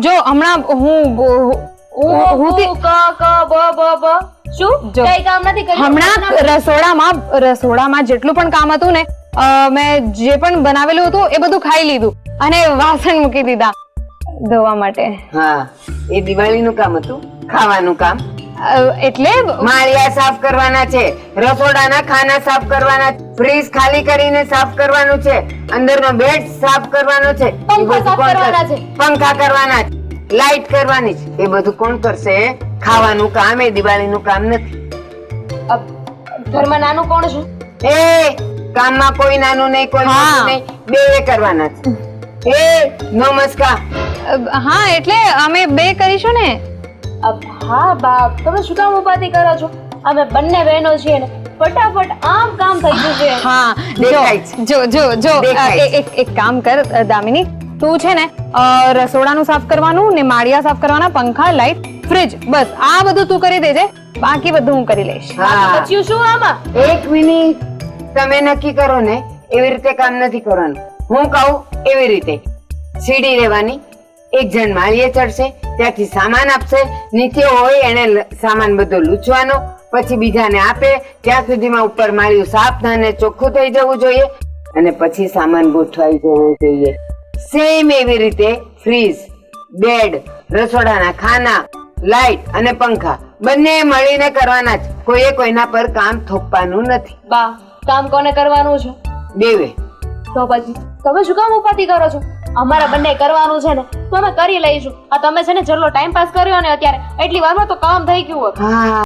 જો હમણાં હમણાં રસોડામાં જેટલું પણ કામ હતું ને મેં જે પણ બનાવેલું હતું એ બધું ખાઈ લીધું અને વાસણ મૂકી દીધા ધોવા માટે. હા, એ દિવાળીનું કામ હતું. ખાવાનું કામ એટલે માળિયા સાફ કરવાના છે, રસોડાના ખાના સાફ કરવાના, ફ્રીજ ખાલી કરીને સાફ કરવાનું છે, અંદરનો બેડ સાફ કરવાનો છે, પંખા કરવાના છે, લાઈટ કરવાની છે. એ બધું કોણ કરશે? ખાવાનું કામ એ દિવાળીનું કામ નથી. ઘરમાં નાનું કોણ છે? એ કામમાં કોઈ નાનું નહીં, કોઈ મોટું નહીં, બે કરવાના છે. નમસ્કાર. હા, એટલે અમે બે કરીશું ને. હા બાપ, તમે શું કામ ઉપાધિ કરો છો? અમે બંને બહેનો છીએ ને, ફટાફટ આમ કામ થઈ ગયું છે. હા, જો એક કામ કર દામિની, તું છે ને રસોડાનું સાફ કરવાનું ને માળિયા સાફ કરવાના, પંખા, લાઈટ, ફ્રીજ, બસ આ બધું તું કરી દેજે, બાકી બધું હું કરી લઈશ. બચ્યું શું આમાં? એક મિનિટ, તમે નક્કી કરો ને એવી રીતે કામ નથી કરવાનું. હું કહું એવી રીતે સીડી રહેવાની, એક જણ માળીએ ચડશે, ત્યાંથી સામાન આપશે, નીચે હોય એને સામાન બધો લૂછવાનો, પછી બીજાને આપે, ત્યાં સુધીમાં ઉપર માળિયું સાફ અને ચોખ્ખું થઈ જવું જોઈએ, અને પછી સામાન ગોઠવાઈ જવું જોઈએ. સેમ એવી રીતે ફ્રીજ, બેડ, રસોડાના ખાના, લાઈટ અને પંખા બંને મળીને કરવાના છે. કોઈએ કોઈના પર કામ થોપવાનું નથી. બા, કામ કોને કરવાનું છે? બેવે. તો પછી તમે શું કામ ઉપાધિ કરો છો? અમારા બંને કરવાનું છે ને, તો અમે કરી લઈશું. આ તમે છે ને જેટલો ટાઈમ પાસ કર્યો ને અત્યારે, એટલી વારમાં તો કામ થઈ ગયું. હા.